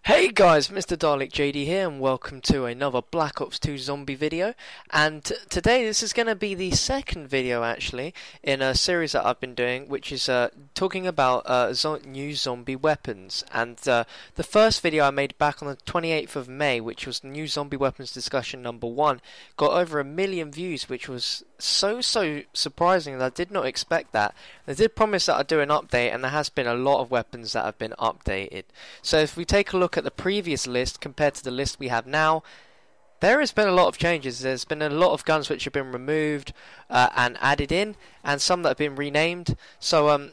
Hey guys, Mr. Dalek JD here, and welcome to another Black Ops 2 zombie video. And today this is going to be the second video actually in a series that I've been doing, which is talking about new zombie weapons. And the first video I made back on the 28th of May, which was new zombie weapons discussion number 1, got over 1 million views, which was so surprising, and I did not expect that. They did promise that I'd do an update, and there has been a lot of weapons that have been updated. So if we take a look at the previous list compared to the list we have now, there has been a lot of changes. There's been a lot of guns which have been removed and added in, and some that have been renamed. So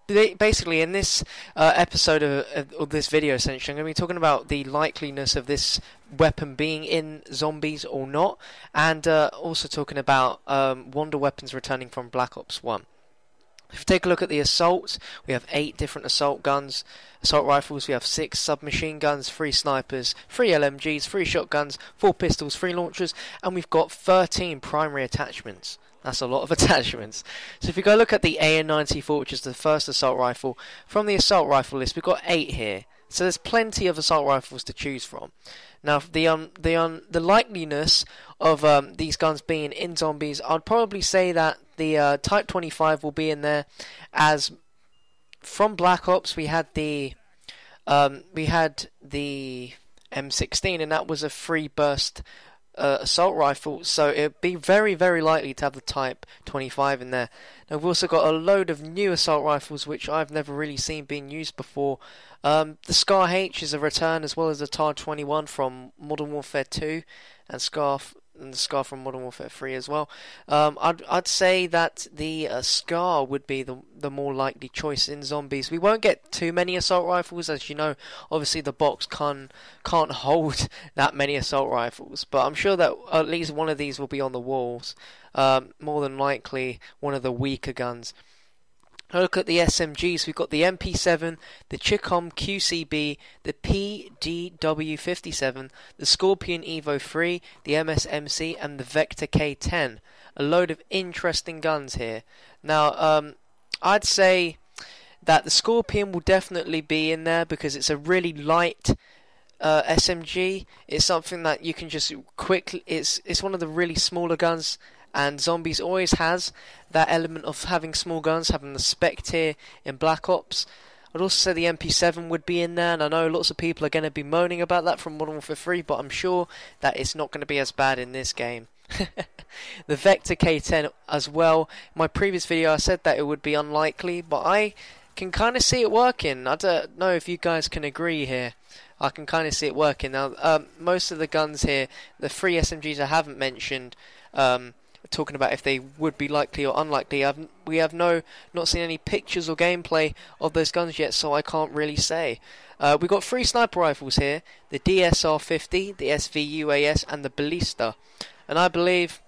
basically in this episode of this video, essentially, I'm going to be talking about the likeliness of this weapon being in zombies or not, and also talking about wonder weapons returning from Black Ops 1. If you take a look at the assaults, we have 8 different assault guns, assault rifles, we have 6 submachine guns, 3 snipers, 3 LMGs, 3 shotguns, 4 pistols, 3 launchers, and we've got 13 primary attachments. That's a lot of attachments. So if you go look at the AN-94, which is the first assault rifle, from the assault rifle list, we've got 8 here. So there's plenty of assault rifles to choose from. Now, the likeliness of these guns being in zombies, I'd probably say that the Type 25 will be in there, as from Black Ops we had the M16, and that was a free burst assault rifle, so it'd be very likely to have the Type 25 in there. Now we've also got a load of new assault rifles which I've never really seen being used before. The Scar H is a return, as well as the TAR 21 from Modern Warfare 2 and the Scar from Modern Warfare 3 as well. I'd say that the Scar would be the more likely choice in zombies. We won't get too many assault rifles, as you know. Obviously the box can't hold that many assault rifles, but I'm sure that at least one of these will be on the walls. More than likely one of the weaker guns. Look at the SMGs. We've got the MP7, the Chicom QCB, the PDW57, the Scorpion Evo 3, the MSMC, and the Vector K10. A load of interesting guns here. Now, I'd say that the Scorpion will definitely be in there because it's a really light SMG. It's something that you can just quickly. It's one of the really smaller guns. And zombies always has that element of having small guns, having the spec tier in Black Ops. I'd also say the MP7 would be in there, and I know lots of people are going to be moaning about that from Modern Warfare 3, but I'm sure that it's not going to be as bad in this game. The Vector K10 as well. In my previous video I said that it would be unlikely, but I can kind of see it working. I don't know if you guys can agree here. I can kind of see it working. Now, most of the guns here, the 3 SMGs I haven't mentioned, talking about if they would be likely or unlikely. We have not seen any pictures or gameplay of those guns yet, so I can't really say. We've got 3 sniper rifles here, the DSR-50, the SVUAS, and the Ballista. And I believe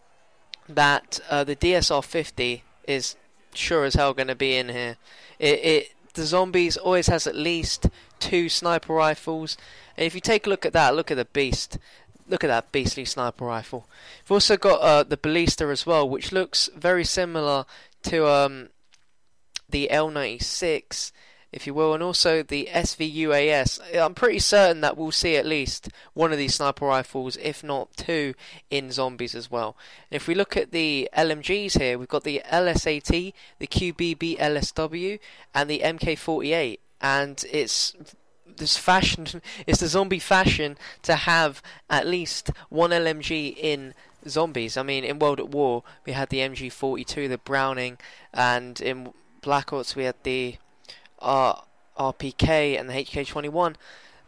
that the DSR-50 is sure as hell going to be in here. The zombies always has at least 2 sniper rifles, and if you take a look at that, look at the beast. Look at that beastly sniper rifle. We've also got the Ballista as well, which looks very similar to the L96, if you will, and also the SVUAS. I'm pretty certain that we'll see at least one of these sniper rifles, if not 2, in zombies as well. And if we look at the LMGs here, we've got the LSAT, the QBB LSW, and the MK48, and it's the zombie fashion to have at least one LMG in zombies. I mean, in World at War we had the MG42, the Browning, and in Black Ops we had the RPK and the HK21.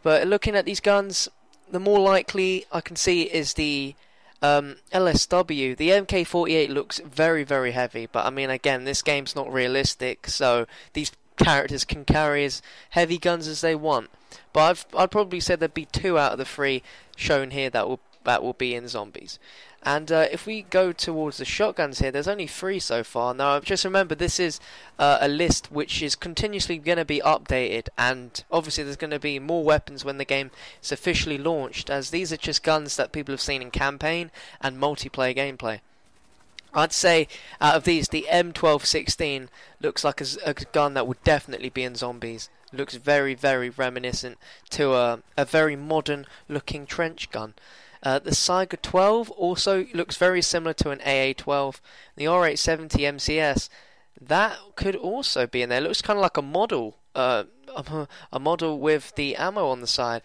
But looking at these guns, the more likely I can see is the LSW. The MK48 looks very heavy, but I mean, again, this game's not realistic, so these characters can carry as heavy guns as they want. But I'd probably say there'd be 2 out of the 3 shown here that will be in zombies. And if we go towards the shotguns here, there's only 3 so far. Now, just remember, this is a list which is continuously going to be updated, and obviously there's going to be more weapons when the game is officially launched, as these are just guns that people have seen in campaign and multiplayer gameplay. I'd say out of these, the M1216 looks like a gun that would definitely be in zombies. Looks very, very reminiscent to a very modern looking trench gun. The Saiga 12 also looks very similar to an AA-12. The R870 MCS, that could also be in there. It looks kind of like a model, a model with the ammo on the side.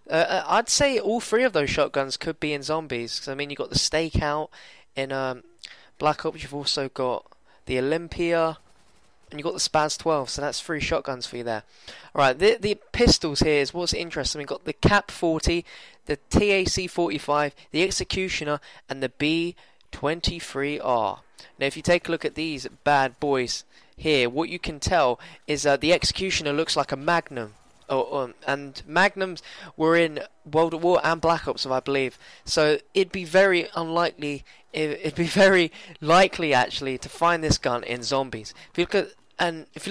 I'd say all three of those shotguns could be in zombies. 'Cause, I mean, you've got the Stakeout in Black Ops. You've also got the Olympia, and you've got the Spaz 12. So that's three shotguns for you there. Alright, the pistols here is what's interesting. We've got the Cap 40, the TAC 45, the Executioner, and the B23R. Now, if you take a look at these bad boys here, what you can tell is the Executioner looks like a Magnum. And Magnums were in World at War and Black Ops, I believe. So it'd be very unlikely, it'd be very likely actually to find this gun in zombies. If you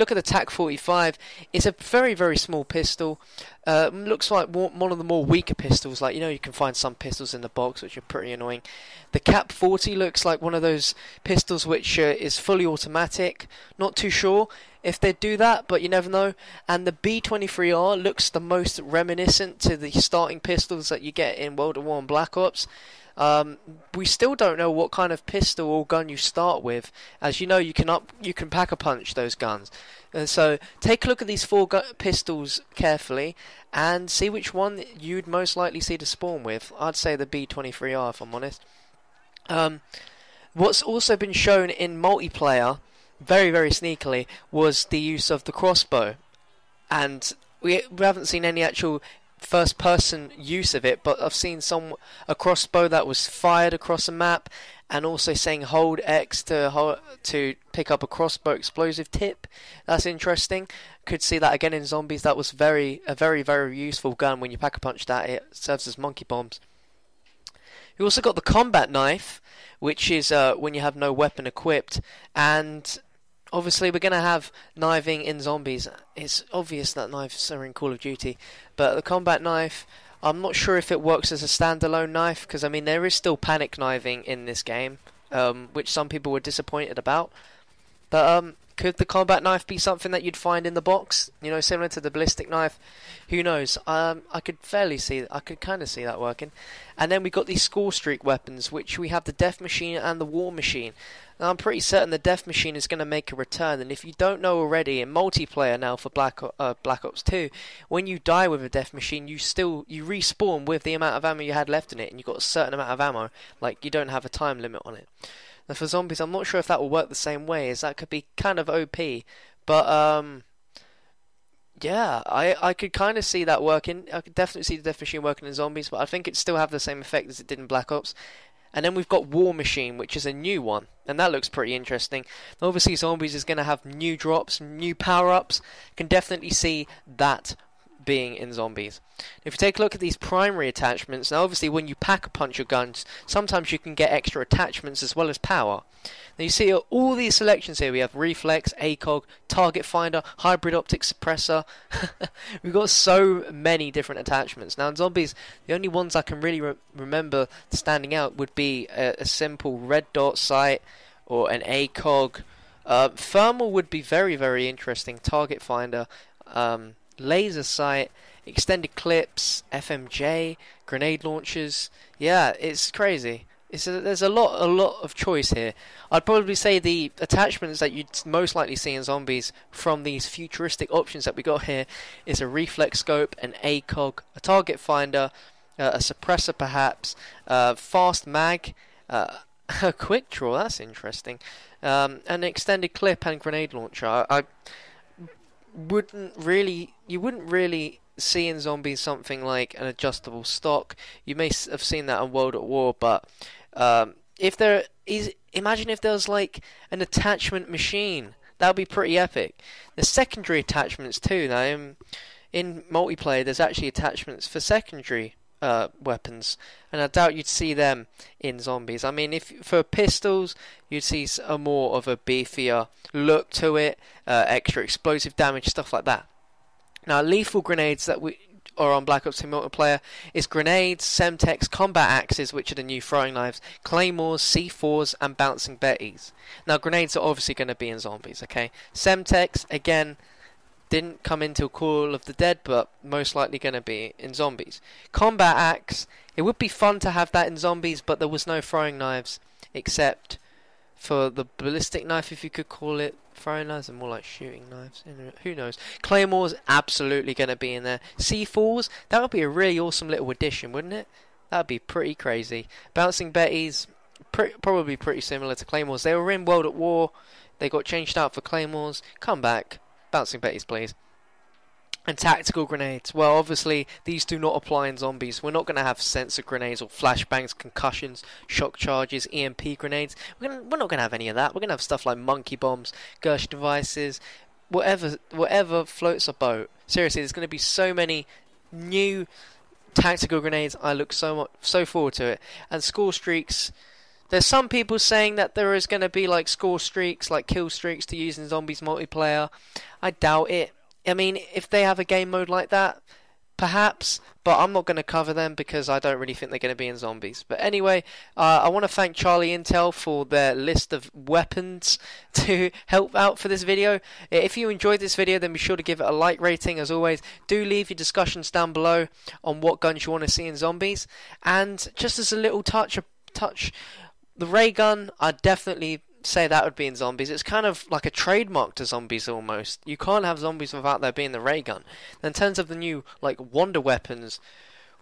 look at the TAC 45, it's a very, very small pistol. Looks like one of the more weaker pistols. Like, you can find some pistols in the box which are pretty annoying. The Cap 40 looks like one of those pistols which is fully automatic. Not too sure if they do that, but you never know. And the B23R looks the most reminiscent to the starting pistols that you get in World at War and Black Ops. We still don't know what kind of pistol or gun you start with. As you know, you can pack-a-punch those guns. So take a look at these four pistols carefully and see which one you'd most likely see to spawn with. I'd say the B23R, if I'm honest. What's also been shown in multiplayer, very, very sneakily, was the use of the crossbow. And we haven't seen any actual first person use of it, but I've seen a crossbow that was fired across a map, and also saying hold X to pick up a crossbow explosive tip. That's interesting. Could see that again in zombies. That was a very, very useful gun. When you pack a punch that, it serves as monkey bombs. You also got the combat knife, which is when you have no weapon equipped, and obviously we're going to have knifing in zombies. It's obvious that knives are in Call of Duty, but the combat knife, I'm not sure if it works as a standalone knife, because I mean there is still panic knifing in this game, which some people were disappointed about. But could the combat knife be something that you'd find in the box? Similar to the ballistic knife. Who knows? I could kind of see that working. And then we got these score streak weapons, which we have the Death Machine and the War Machine. Now I'm pretty certain the Death Machine is going to make a return, and if you don't know already, in multiplayer now for Black Ops 2, when you die with a Death Machine, you respawn with the amount of ammo you had left in it, and you've got a certain amount of ammo. Like, you don't have a time limit on it. Now for zombies, I'm not sure if that will work the same way, as that could be kind of OP. But yeah, I could kind of see that working. I could definitely see the Death Machine working in zombies, but I think it'd still have the same effect as it did in Black Ops. And then we've got War Machine, which is a new one, and that looks pretty interesting. Obviously, zombies is going to have new drops, new power-ups. Can definitely see that being in zombies. If you take a look at these primary attachments, now obviously when you pack-a-punch your guns, sometimes you can get extra attachments as well as power. Now you see all these selections here. We have Reflex, ACOG, Target Finder, Hybrid Optic Suppressor. We've got so many different attachments. Now in zombies, the only ones I can really remember standing out would be a simple red dot sight or an ACOG. Thermal would be very, very interesting. Target Finder, laser sight, extended clips, FMJ, grenade launchers. Yeah, it's crazy. There's a lot of choice here. I'd probably say the attachments that you'd most likely see in zombies from these futuristic options that we got here is a reflex scope, an ACOG, a target finder, a suppressor perhaps, fast mag, a quick draw. That's interesting. An extended clip and grenade launcher. You wouldn't really see in zombies something like an adjustable stock. You may have seen that on World at War, but imagine if there was like an attachment machine. That would be pretty epic. There's secondary attachments too. Now in multiplayer, there's actually attachments for secondary weapons, and I doubt you'd see them in zombies. I mean, if for pistols, you'd see a more of a beefier look to it, extra explosive damage, stuff like that. Now, lethal grenades that or on Black Ops 2 multiplayer is grenades, semtex, combat axes, which are the new throwing knives, claymores, C4s, and bouncing betties. Now, grenades are obviously going to be in zombies, okay? Semtex, again, didn't come into Call of the Dead, but most likely going to be in zombies. Combat axe, it would be fun to have that in zombies, but there was no throwing knives, except for the ballistic knife, if you could call it. Throwing knives are more like shooting knives. Who knows? Claymores absolutely going to be in there. C4s, that would be a really awesome little addition, wouldn't it? That would be pretty crazy. Bouncing betties, probably pretty similar to Claymores. They were in World at War. They got changed out for Claymores. Come back. Bouncing betties, please. And tactical grenades. Well, obviously, these do not apply in zombies. We're not going to have sensor grenades or flashbangs, concussions, shock charges, EMP grenades. We're not going to have any of that. We're going to have stuff like monkey bombs, Gersh devices, whatever floats a boat. Seriously, there's going to be so many new tactical grenades. I look so forward to it. And score streaks. There's some people saying that there is going to be like score streaks, like kill streaks to use in zombies multiplayer. I doubt it. I mean, if they have a game mode like that, perhaps, but I'm not going to cover them because I don't really think they're going to be in zombies. But anyway, I want to thank Charlie Intel for their list of weapons to help out for this video. If you enjoyed this video, then be sure to give it a like rating. As always, do leave your discussions down below on what guns you want to see in zombies. And just as a little touch, the ray gun, I'd definitely say that would be in zombies. It's kind of like a trademark to zombies almost. You can't have zombies without there being the ray gun. In terms of the new like wonder weapons,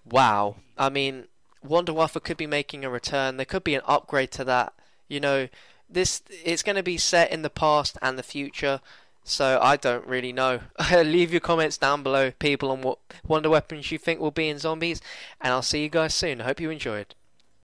wow. I mean, Wonder Waffle could be making a return. There could be an upgrade to that. You know, it's going to be set in the past and the future. So I don't really know. Leave your comments down below, people, on what wonder weapons you think will be in zombies, and I'll see you guys soon. I hope you enjoyed.